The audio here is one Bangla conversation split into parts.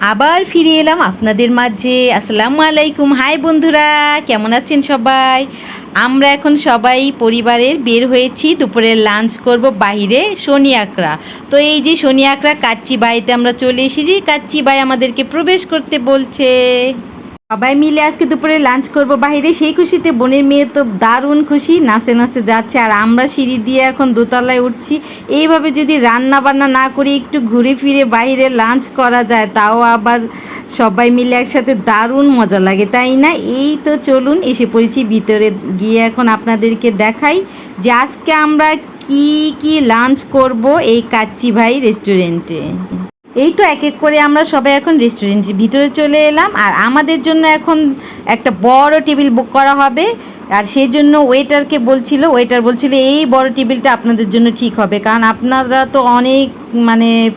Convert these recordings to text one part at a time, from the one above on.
আবার ফিরে এলাম আপনাদের মাঝে। আসসালামু আলাইকুম। হাই বন্ধুরা, কেমন আছেন সবাই? আমরা এখন সবাই পরিবারের বের হয়েছি দুপুরের লাঞ্চ করব বাইরে শনি আকরা। তো এই যে শনি আকরা কাচ্চি বাইতে আমরা চলে এসেছি। কাচ্চি বাই আমাদেরকে প্রবেশ করতে বলছে। সবাই মিলে আজকে দুপুরে লাঞ্চ করব বাইরে। সেই খুশিতে বোনের মেয়ে তো দারুণ খুশি, নাচতে নাচতে যাচ্ছে। আর আমরা সিঁড়ি দিয়ে এখন দোতলায় উঠছি। এইভাবে যদি রান্না বান্না না করে একটু ঘুরে ফিরে বাইরে লাঞ্চ করা যায়, তাও আবার সবাই মিলে একসাথে দারুণ মজা লাগে, তাই না? এই তো চলুন, এসে পড়েছি ভিতরে। গিয়ে এখন আপনাদেরকে দেখাই যে আজকে আমরা কি কি লাঞ্চ করব এই কাচ্চি ভাই রেস্টুরেন্টে। এই তো এক এক করে আমরা সবাই এখন রেস্টুরেন্টের ভিতরে চলে এলাম। আর আমাদের জন্য এখন একটা বড় টেবিল বুক করা হবে। আর সেই জন্য ওয়েটার বলছিল এই বড় টেবিলটা আপনাদের জন্য ঠিক হবে, কারণ আপনারা তো অনেক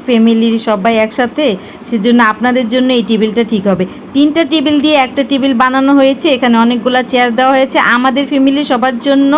ফ্যামিলির সবাই একসাথে, সেজন্য আপনাদের জন্য এই টেবিলটা ঠিক হবে। 3টা টেবিল দিয়ে একটা টেবিল বানানো হয়েছে, এখানে অনেকগুলা চেয়ার দেওয়া হয়েছে। আমাদের ফ্যামিলি সবার জন্য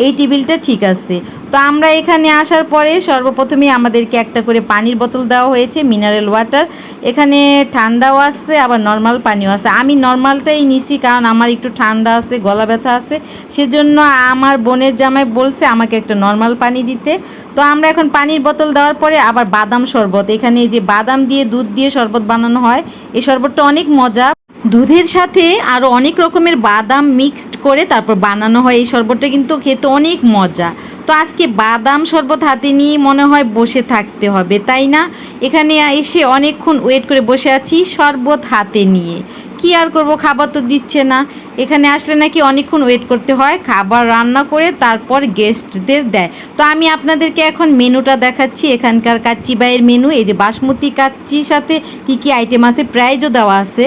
এই টেবিলটা ঠিক আছে। তো আমরা এখানে আসার পরে সর্বপ্রথমেই আমাদেরকে একটা করে পানির বোতল দেওয়া হয়েছে, মিনারেল ওয়াটার। এখানে ঠান্ডাও আছে আবার নর্মাল পানিও আছে। আমি নর্মালটাই নিছি, কারণ আমার একটু ঠান্ডা আছে, গলা ব্যথা আছে, সেজন্য আমার বোনের জামাই বলছে আমাকে একটা নর্মাল পানি দিতে। তো আমরা এখন পানির বোতল দেওয়ার পরে আবার বাদাম শরবত, এখানে এই যে বাদাম দিয়ে দুধ দিয়ে শরবত বানানো হয়, এই শরবতটা অনেক মজা। দুধের সাথে আরও অনেক রকমের বাদাম মিক্সড করে তারপর বানানো হয় এই শরবতটা, কিন্তু খেতে অনেক মজা। তো আজকে বাদাম শরবত হাতে নিয়ে মনে হয় বসে থাকতে হবে, তাই না? এখানে এসে অনেকক্ষণ ওয়েট করে বসে আছি শরবত হাতে নিয়ে। কি আর করব, খাবার তো দিচ্ছে না। এখানে আসলে নাকি অনেকক্ষণ ওয়েট করতে হয়, খাবার রান্না করে তারপর গেস্টদের দেয়। তো আমি আপনাদেরকে এখন মেনুটা দেখাচ্ছি, এখানকার কাচ্চি বাইয়ের মেনু। এই যে বাসমতি কাচ্চির সাথে কি কি আইটেম আছে, প্রাইজও দেওয়া আছে।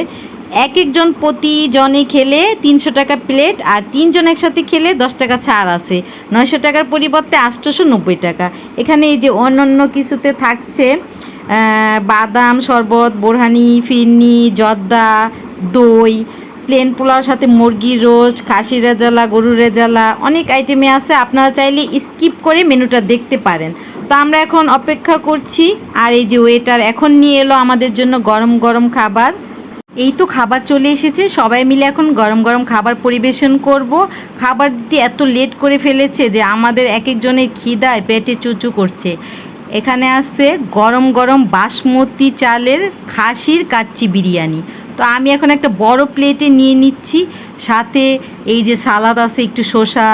এক একজন প্রতিজনে খেলে 300 টাকা প্লেট, আর 3 জন একসাথে খেলে 10 টাকা ছাড় আছে। 900 টাকার পরিবর্তে 890 টাকা। এখানে এই যে অন্যান্য কিছুতে থাকছে বাদাম শরবত, বোরহানি, ফিরনি, জর্দা, দই, প্লেন পোলাওর সাথে মুরগির রোস্ট, খাসির রেজালা, গরুর রেজালা, অনেক আইটেমে আছে। আপনারা চাইলে স্কিপ করে মেনুটা দেখতে পারেন। তো আমরা এখন অপেক্ষা করছি। আর এই যে ওয়েটার এখন নিয়ে এলো আমাদের জন্য গরম গরম খাবার। এই তো খাবার চলে এসেছে, সবাই মিলে এখন গরম গরম খাবার পরিবেশন করব। খাবার দিতে এত লেট করে ফেলেছে যে আমাদের এক একজনের খিদায় পেটে চুচু করছে। এখানে আসছে গরম গরম বাসমতি চালের খাসির কাচ্চি বিরিয়ানি। তো আমি এখন একটা বড় প্লেটে নিয়ে নিচ্ছি, সাথে এই যে সালাদ আছে, একটু শসা,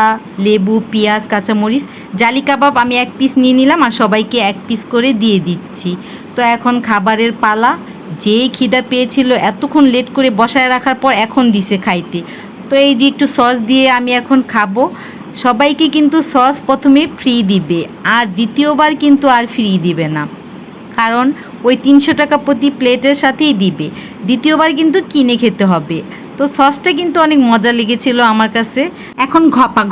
লেবু, পেঁয়াজ, কাঁচামরিচ। জালি কাবাব আমি 1 পিস নিয়ে নিলাম, আর সবাইকে 1 পিস করে দিয়ে দিচ্ছি। তো এখন খাবারের পালা। যেই খিদা পেয়েছিল এতক্ষণ লেট করে বসায় রাখার পর এখন দিছে খাইতে। তো এই যে একটু সস দিয়ে আমি এখন খাবো। সবাইকে কিন্তু সস প্রথমে ফ্রি দিবে, আর দ্বিতীয়বার কিন্তু আর ফ্রি দিবে না, কারণ ওই 300 টাকা প্রতি প্লেটের সাথেই দিবে। দ্বিতীয়বার কিন্তু কিনে খেতে হবে। তো সসটা কিন্তু অনেক মজা লেগেছিল আমার কাছে। এখন ঘপা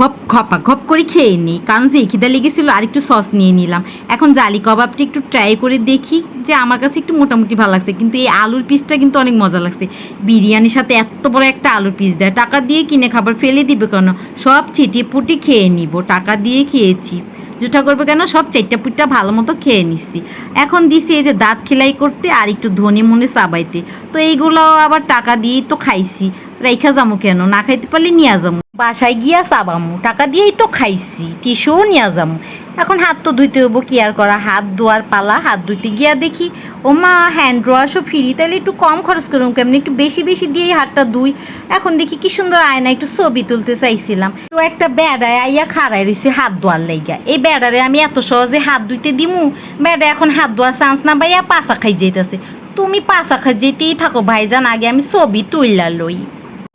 ঘপ করে খেয়ে নিই, কারণ যে খিদা লেগেছিল আর একটু সস নিয়ে নিলাম। এখন জালি কাবাবটা একটু ট্রাই করে দেখি, যে আমার কাছে একটু মোটামুটি ভালো লাগছে, কিন্তু এই আলুর পিসটা কিন্তু অনেক মজা লাগছে। বিরিয়ানির সাথে এত বড় একটা আলুর পিস দেয়, টাকা দিয়ে কিনে খাবার ফেলে দিবে কেন? সব ছিটিয়ে পুটি খেয়ে নিব, টাকা দিয়ে খেয়েছি, জুঠা করবে কেন? সব 4টা পুটটা ভালো মতো খেয়ে নিচ্ছি। এখন দিছি এই যে দাঁত খিলাই করতে আর একটু ধনে মনে চাবাইতে। তো এইগুলো আবার টাকা দিয়েই তো খাইছি, রাইখা যামু কেন? না খাইতে পারলে নিয়ে যাবো, বাসায় গিয়া চাবামু, টাকা দিয়েই তো খাইছি, টিস্যুও নিয়ে যাবো। এখন হাত তো ধুইতে হবো, কি আর করা, হাত ধোয়ার পালা। হাত ধুইতে গিয়া দেখি ও মা, হ্যান্ড ওয়াশও ফ্রি, তাহলে একটু কম খরচ করুন কেমনি, একটু বেশি বেশি দিয়েই হাতটা ধুই। এখন দেখি কি সুন্দর আয়না, একটু ছবি তুলতে চাইছিলাম, তো একটা বেড়ায় আইয়া খাড়াই রয়েছে হাত ধোয়ার লাইগা। এই বেড়ারে আমি এত সহজে হাত ধুইতে দিমু? বেড়া এখন হাত ধোয়ার চান্স না পাইয়া পাশা খাই যেতেছে। তুমি পাশা খাই যেতেই থাকো ভাইজান, আগে আমি ছবি তুইলা লই।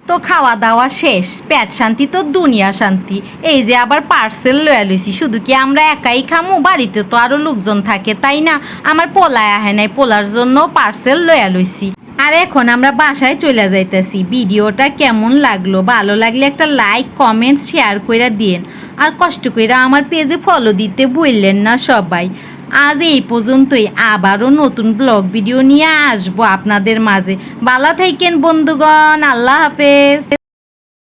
তো খাওয়া দাওয়া শেষ, পেট শান্তি তো দুনিয়া শান্তি। এই যে আবার পার্সেল লয়া লইছি, শুধু কি আমরা একাই খামু? বাড়িতে তো আরো লোকজন থাকে, তাই না? আমার পোলায় আহে নাই, পোলার জন্য পার্সেল লয়া লইছি। আর এখন আমরা বাসায় চলে যাইতেছি। ভিডিওটা কেমন লাগলো? ভালো লাগলে একটা লাইক, কমেন্ট, শেয়ার কইরা দিন। আর কষ্ট কইরা আমার পেজে ফলো দিতে ভুললেন না সবাই। আজ এই পর্যন্তই, আবারও নতুন ব্লগ ভিডিও নিয়ে আসবো আপনাদের মাঝে। ভালো থাকেন বন্ধুগণ, আল্লাহ হাফেজ।